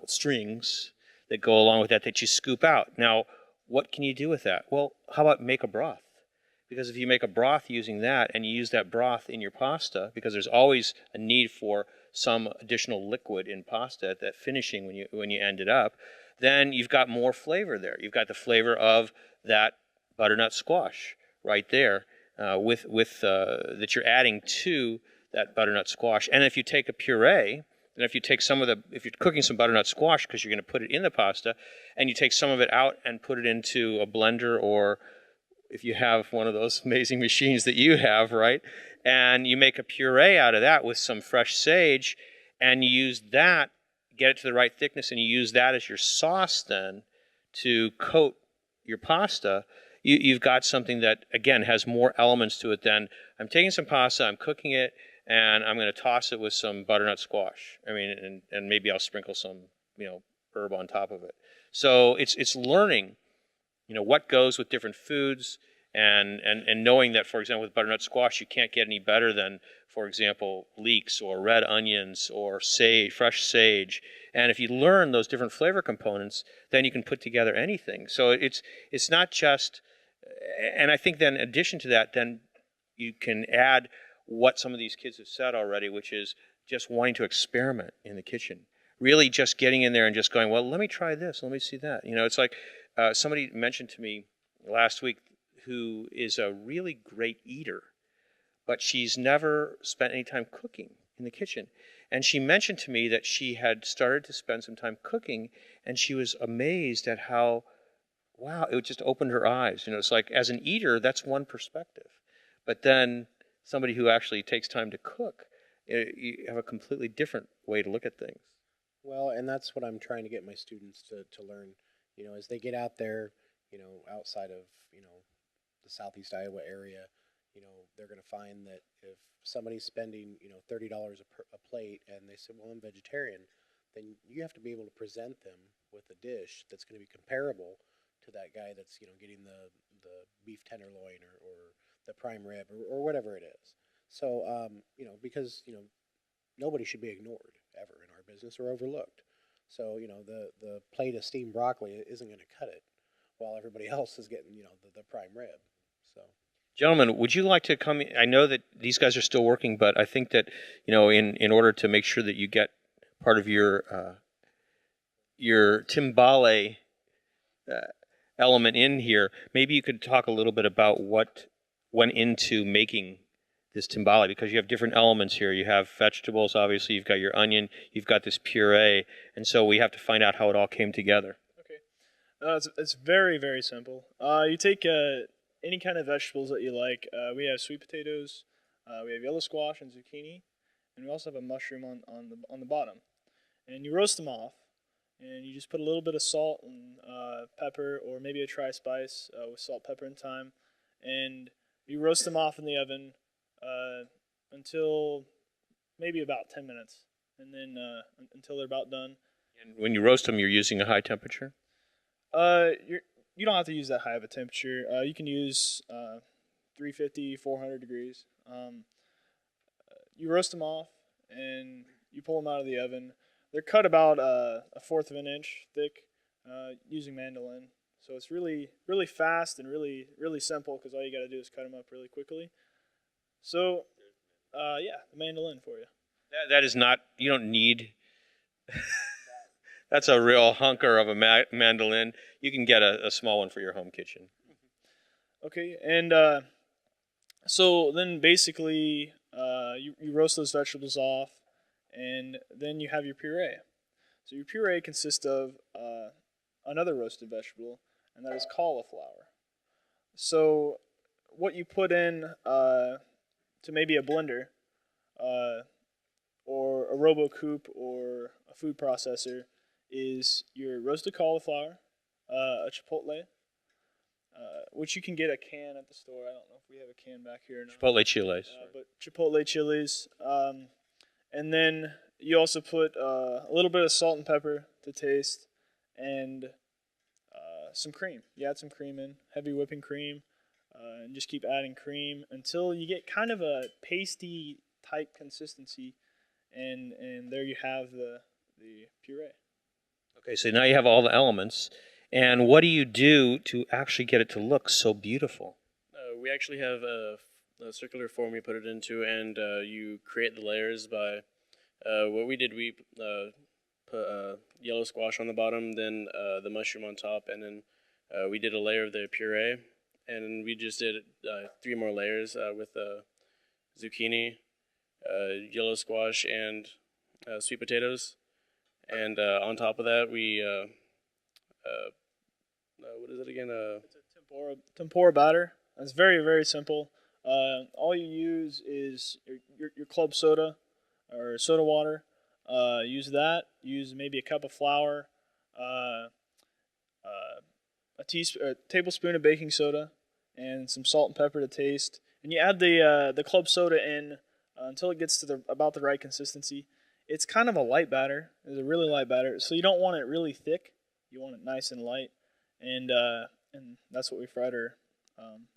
strings that go along with that you scoop out. Now, what can you do with that? Well, how about make a broth? Because if you make a broth using that, and you use that broth in your pasta, because there's always a need for some additional liquid in pasta at that finishing when you end it up, then you've got more flavor there. You've got the flavor of that butternut squash right there that you're adding to that butternut squash. And if you take a puree, and if you take if you're cooking some butternut squash because you're going to put it in the pasta, and you take some of it out and put it into a blender, or if you have one of those amazing machines that you have, right? And you make a puree out of that with some fresh sage, and you use that, get it to the right thickness, and you use that as your sauce then to coat your pasta. You've got something that, again, has more elements to it than I'm taking some pasta, I'm cooking it, and I'm going to toss it with some butternut squash. And maybe I'll sprinkle some, herb on top of it. So it's learning, what goes with different foods, And knowing that, for example, with butternut squash, you can't get any better than, for example, leeks or red onions or sage, fresh sage. And if you learn those different flavor components, then you can put together anything. So it's not just, and I think then in addition to that, then you can add what some of these kids have said already, which is just wanting to experiment in the kitchen. Really just getting in there and just going, well, let me try this, let me see that. You know, it's like somebody mentioned to me last week who is a really great eater, but she's never spent any time cooking in the kitchen. And she mentioned to me that she had started to spend some time cooking, and she was amazed at how, wow, it just opened her eyes. You know, it's like, as an eater, that's one perspective. But then somebody who actually takes time to cook, you have a completely different way to look at things. Well, and that's what I'm trying to get my students to learn, you know, as they get out there, you know, outside of, you know, the Southeast Iowa area, you know, they're going to find that if somebody's spending, you know, $30 a plate and they say, well, I'm vegetarian, then you have to be able to present them with a dish that's going to be comparable to that guy that's, you know, getting the beef tenderloin or the prime rib or whatever it is. So, you know, because, you know, nobody should be ignored ever in our business or overlooked. So, you know, the plate of steamed broccoli isn't going to cut it while everybody else is getting, you know, the prime rib. So, gentlemen, would you like to come? I know that these guys are still working, but I think that, you know, in order to make sure that you get part of your timbale element in here, maybe you could talk a little bit about what went into making this timbale, because you have different elements here. You have vegetables, obviously, you've got your onion, you've got this puree, and so we have to find out how it all came together. Okay. It's very, very simple. You take any kind of vegetables that you like. We have sweet potatoes, we have yellow squash and zucchini, and we also have a mushroom on the bottom. And you roast them off, and you just put a little bit of salt and pepper, or maybe a tri-spice with salt, pepper, and thyme, and you roast them off in the oven until maybe about 10 minutes, and then until they're about done. And when you roast them, you're using a high temperature? You don't have to use that high of a temperature. You can use 350, 400 degrees. You roast them off, and you pull them out of the oven. They're cut about a fourth of an inch thick using mandolin. So it's really, really fast and really, really simple, because all you got to do is cut them up really quickly. So, yeah, the mandolin for you. That is not, you don't need, that's a real hunker of a mandolin. You can get a small one for your home kitchen. Okay, and so then basically you roast those vegetables off, and then you have your puree. So your puree consists of another roasted vegetable, and that is cauliflower. So what you put in to maybe a blender or a RoboCoupe or a food processor is your roasted cauliflower, a chipotle, which you can get a can at the store. I don't know if we have a can back here or not. Chipotle chilies. But chipotle chilies. And then you also put a little bit of salt and pepper to taste, and some cream. You add some cream in, heavy whipping cream, and just keep adding cream until you get kind of a pasty type consistency, and there you have the puree. Okay, so now you have all the elements, and what do you do to actually get it to look so beautiful? We actually have a circular form we put it into, and you create the layers by what we did. We put yellow squash on the bottom, then the mushroom on top, and then we did a layer of the puree, and we just did 3 more layers with zucchini, yellow squash, and sweet potatoes. And on top of that, we what is it again? It's a tempura batter. It's very, very simple. All you use is your club soda or soda water. Use that. Use maybe a cup of flour, a tablespoon of baking soda, and some salt and pepper to taste. And you add the club soda in until it gets to about the right consistency. It's kind of a light batter. It's a really light batter. So you don't want it really thick. You want it nice and light. And that's what we fried our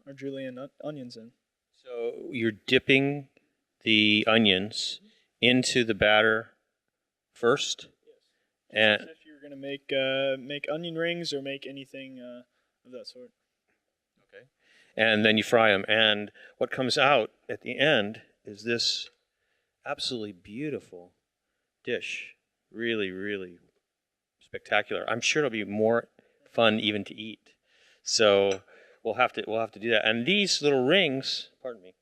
our julienne onions in. So you're dipping the onions into the batter first, and If you're gonna make onion rings or make anything of that sort. okay, and then you fry them. And what comes out at the end is this absolutely beautiful dish. Really, really spectacular. I'm sure it'll be more fun even to eat. So we'll have to do that. And these little rings, pardon me,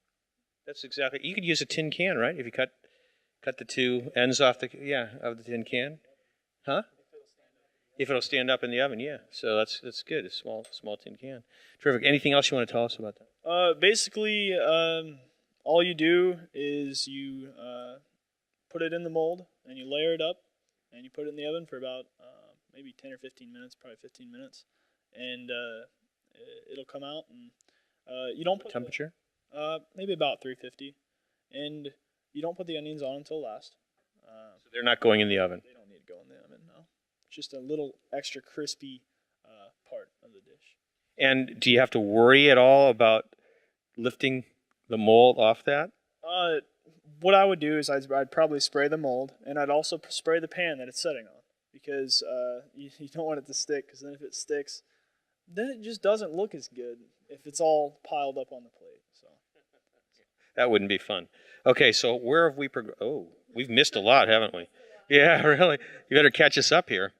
that's exactly. You could use a tin can, right? If you cut the two ends off the tin can, huh? If it'll stand up in the oven, yeah. So that's good. A small tin can. Terrific. Anything else you want to tell us about that? Basically, all you do is you put it in the mold and you layer it up and you put it in the oven for about maybe 10 or 15 minutes, probably 15 minutes, and it'll come out. And you don't put Temperature? Maybe about 350, and you don't put the onions on until last. So they're not going in the oven. They don't need to go in the oven, no. Just a little extra crispy part of the dish. And do you have to worry at all about lifting the mold off that? What I would do is I'd probably spray the mold, and I'd also spray the pan that it's setting on, because you don't want it to stick, because then if it sticks, then it just doesn't look as good if it's all piled up on the plate. So That wouldn't be fun. Okay, so where have we we've missed a lot, haven't we? Yeah, really. You better catch us up here.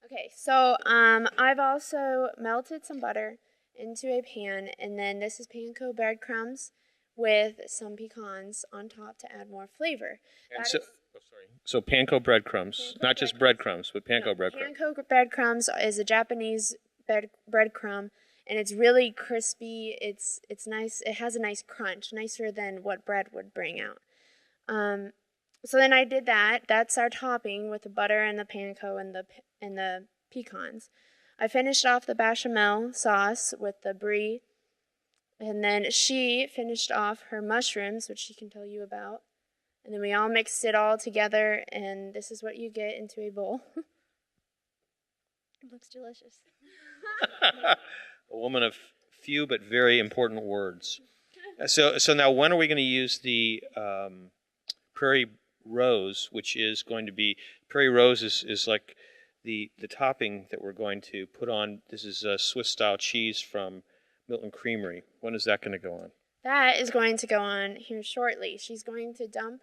Okay, so I've also melted some butter into a pan, and then this is panko breadcrumbs with some pecans on top to add more flavor. And so panko breadcrumbs, not just breadcrumbs, but panko breadcrumbs. Panko breadcrumbs is a Japanese breadcrumb, and it's really crispy. It's nice. It has a nice crunch, nicer than what bread would bring out. So then I did that. That's our topping with the butter and the panko and the pecans. I finished off the bechamel sauce with the brie, and then she finished off her mushrooms, which she can tell you about. And then we all mixed it all together, and this is what you get into a bowl. It looks delicious. A woman of few but very important words. So now when are we going to use the prairie rose, which is going to be, prairie rose is like the topping that we're going to put on. This is Swiss style cheese from Milton Creamery. When is that going to go on? That is going to go on here shortly. She's going to dump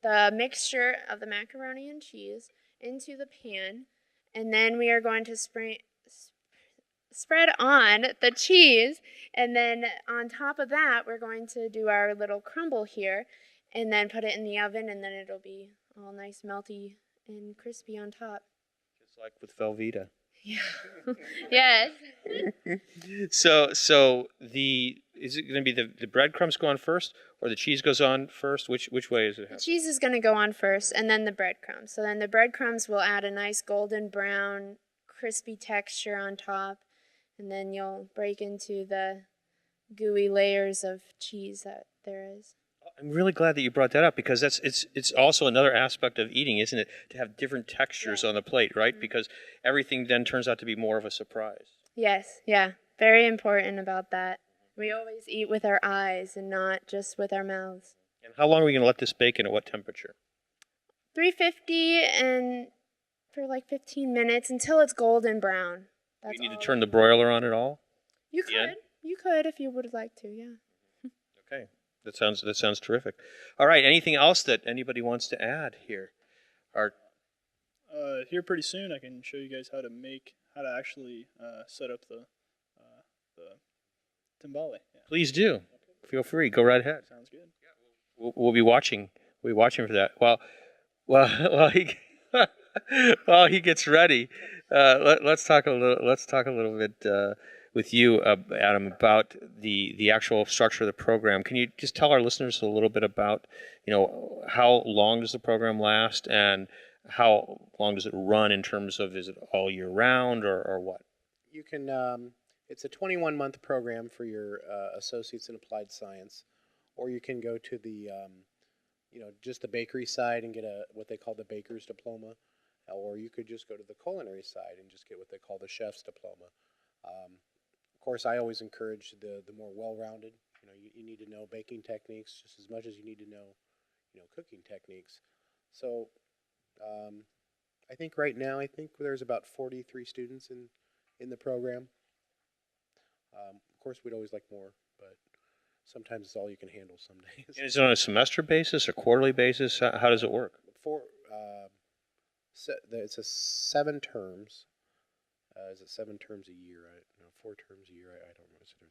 the mixture of the macaroni and cheese into the pan, and then we are going to spread on the cheese, and then on top of that we're going to do our little crumble here, and then put it in the oven, and then it'll be all nice melty and crispy on top. Just like with Velveeta. Yeah. Yes. So is it going to be the breadcrumbs go on first, or the cheese goes on first? Which way is it happening? The cheese is going to go on first, and then the breadcrumbs. So then the breadcrumbs will add a nice golden brown, crispy texture on top, and then you'll break into the gooey layers of cheese that there is. I'm really glad that you brought that up, because it's also another aspect of eating, isn't it? To have different textures on the plate, right? Mm-hmm. Because everything then turns out to be more of a surprise. Yes, yeah. Very important about that. We always eat with our eyes and not just with our mouths. And how long are we going to let this bake, and at what temperature? 350 and for like 15 minutes until it's golden brown. Do you need to turn the broiler on at all? You could. Yeah. You could if you would like to, yeah. Okay. That sounds terrific. All right. Anything else that anybody wants to add here? Here pretty soon I can show you guys how to actually set up the timbale. Yeah. Please do. Okay. Feel free. Go right ahead. Sounds good. We'll be watching. We'll be watching for that. While he gets ready, let's talk a little bit with you, Adam, about the actual structure of the program. Can you just tell our listeners a little bit about, how long does the program last, and how long does it run in terms of, is it all year round or what? You can. It's a 21-month program for your associates in applied science, or you can go to the, just the bakery side and get what they call the baker's diploma, or you could just go to the culinary side and just get what they call the chef's diploma. course, I always encourage the more well-rounded. You need to know baking techniques just as much as you need to know, cooking techniques. So, I think right now, there's about 43 students in the program. Of course, we'd always like more, but sometimes it's all you can handle some days. And is it on a semester basis or quarterly basis? How does it work? It's a 7 terms. Is it 7 terms a year? 4 terms a year. I don't know. So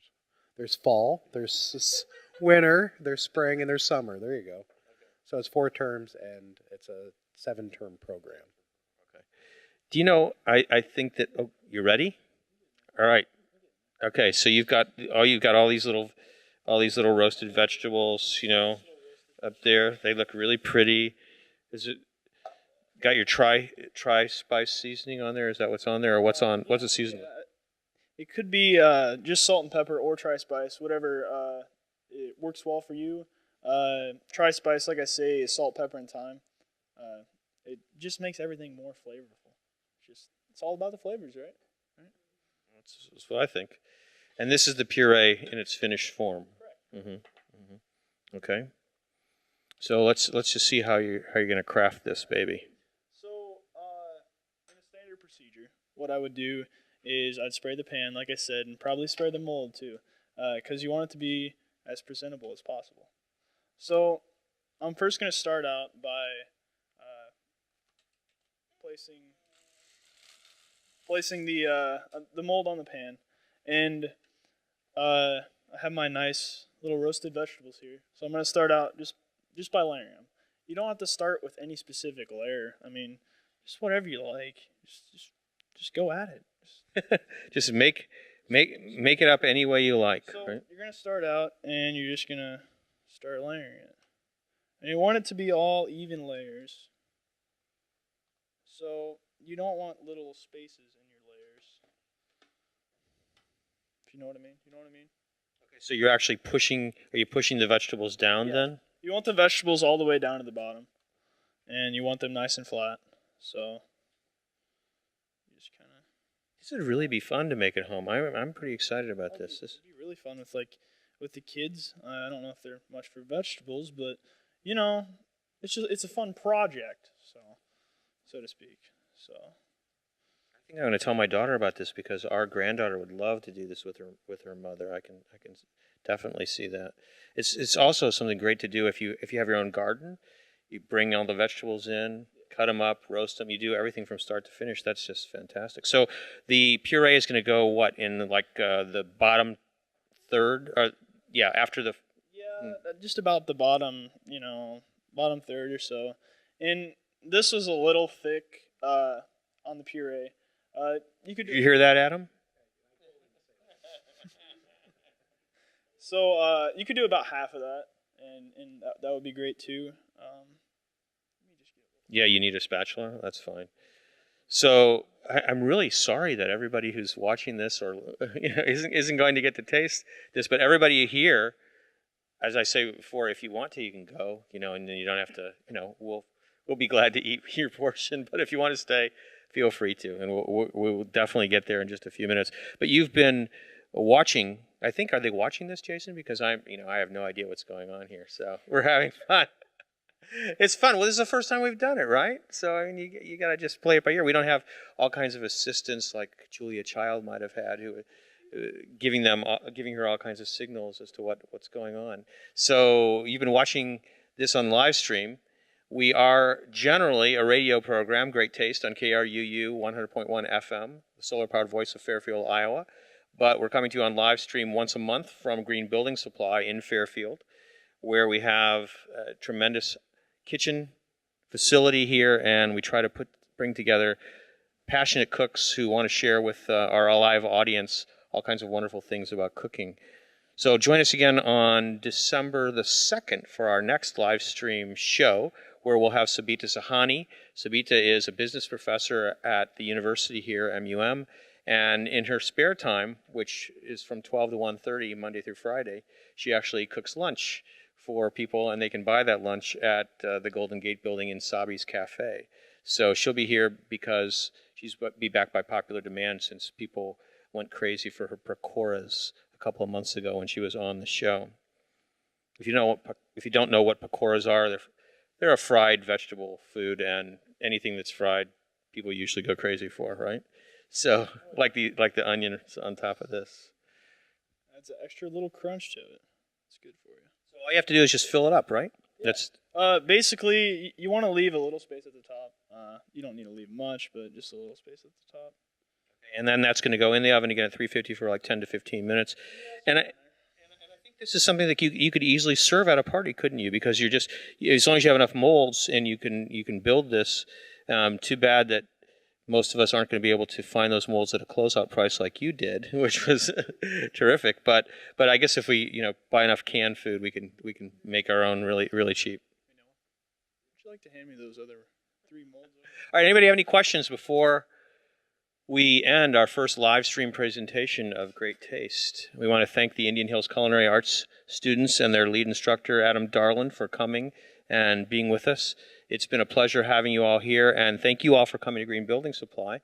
there's fall, there's winter, there's spring, and there's summer. There you go. So it's 4 terms, and it's a 7-term program. Okay. Do you know? I think that. Oh, you ready? All right. Okay. So you've got all these little roasted vegetables. Up there. They look really pretty. Is it got your tri spice seasoning on there? Is that what's on there, or what's the seasoning? It could be just salt and pepper or tri-spice, whatever it works well for you. Tri-spice, like I say, is salt, pepper, and thyme. It just makes everything more flavorful. It's all about the flavors, right? That's what I think. And this is the puree in its finished form. Correct. Mm-hmm. Okay. So let's just see how you're going to craft this baby. So in a standard procedure, what I would do is I'd spray the pan, like I said, and probably spray the mold too, because you want it to be as presentable as possible. So I'm first going to start out by placing the mold on the pan, and I have my nice little roasted vegetables here. So I'm going to start out just by layering them. You don't have to start with any specific layer. I mean, just whatever you like. Just go at it. Just make it up any way you like. So right? You're going to start out, and you're just going to start layering it. And you want it to be all even layers. So you don't want little spaces in your layers. If you know what I mean? Okay, so you're actually are you pushing the vegetables down then? You want the vegetables all the way down to the bottom. And you want them nice and flat. So this would really be fun to make at home. I'm pretty excited about this. This would be really fun with the kids. I don't know if they're much for vegetables, but it's a fun project, so to speak. So I think I'm going to tell my daughter about this because our granddaughter would love to do this with her mother. I can definitely see that. It's also something great to do if you have your own garden. You bring all the vegetables in, cut them up, roast them. You do everything from start to finish. That's just fantastic. So the puree is going to go in the bottom third, or after the. Yeah, just about the bottom third or so. And this was a little thick on the puree. Did you hear that, Adam? So you could do about half of that, and that would be great too. Yeah, you need a spatula. That's fine. So I'm really sorry that everybody who's watching this or isn't going to get to taste this, but everybody here, as I say before, if you want to, you can go. And then you don't have to. We'll be glad to eat your portion. But if you want to stay, feel free to, and we'll definitely get there in just a few minutes. But you've been watching. I think, are they watching this, Jason? Because I have no idea what's going on here. So we're having fun. It's fun. Well, this is the first time we've done it, right? So I mean, you got to just play it by ear. We don't have all kinds of assistants like Julia Child might have had, who giving her all kinds of signals as to what's going on. So you've been watching this on live stream. We are generally a radio program, Great Taste, on KRUU 100.1 FM, the solar-powered voice of Fairfield, Iowa. But we're coming to you on live stream once a month from Green Building Supply in Fairfield, where we have a tremendous kitchen facility here, and we try to bring together passionate cooks who want to share with our live audience all kinds of wonderful things about cooking. So join us again on December the 2nd for our next live stream show, where we'll have Sabita Sahani. Sabita is a business professor at the university here, MUM, and in her spare time, which is from 12 to 1:30 Monday through Friday, she actually cooks lunch for people, and they can buy that lunch at the Golden Gate building in Sabi's Cafe. So she'll be here because she's be back by popular demand, since people went crazy for her pakoras a couple of months ago when she was on the show. If you don't know what pakoras are, they're a fried vegetable food, and anything that's fried, people usually go crazy for, right? So, like the onions on top of this. Adds an extra little crunch to it. It's good for you. So all you have to do is just fill it up, right? Yeah. That's basically, you want to leave a little space at the top. You don't need to leave much, but just a little space at the top. and then that's going to go in the oven again at 350 for like 10 to 15 minutes. And I think this is something that you could easily serve at a party, couldn't you? Because you're just, as long as you have enough molds and you can build this. Too bad that most of us aren't going to be able to find those molds at a closeout price like you did, which was terrific. But I guess if we buy enough canned food, we can make our own really cheap. Would you like to hand me those other 3 molds? All right. Anybody have any questions before we end our first live stream presentation of Great Taste? We want to thank the Indian Hills Culinary Arts students and their lead instructor, Adam Darland, for coming and being with us. It's been a pleasure having you all here, and thank you all for coming to Green Building Supply,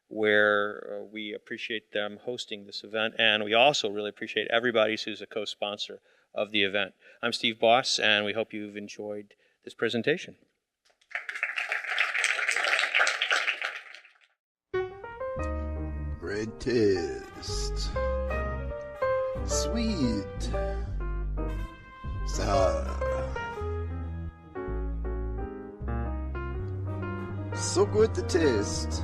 where we appreciate them hosting this event, and we also really appreciate everybody who's a co-sponsor of the event. I'm Steve Boss, and we hope you've enjoyed this presentation. Great taste. Sweet. Sour. So good to taste.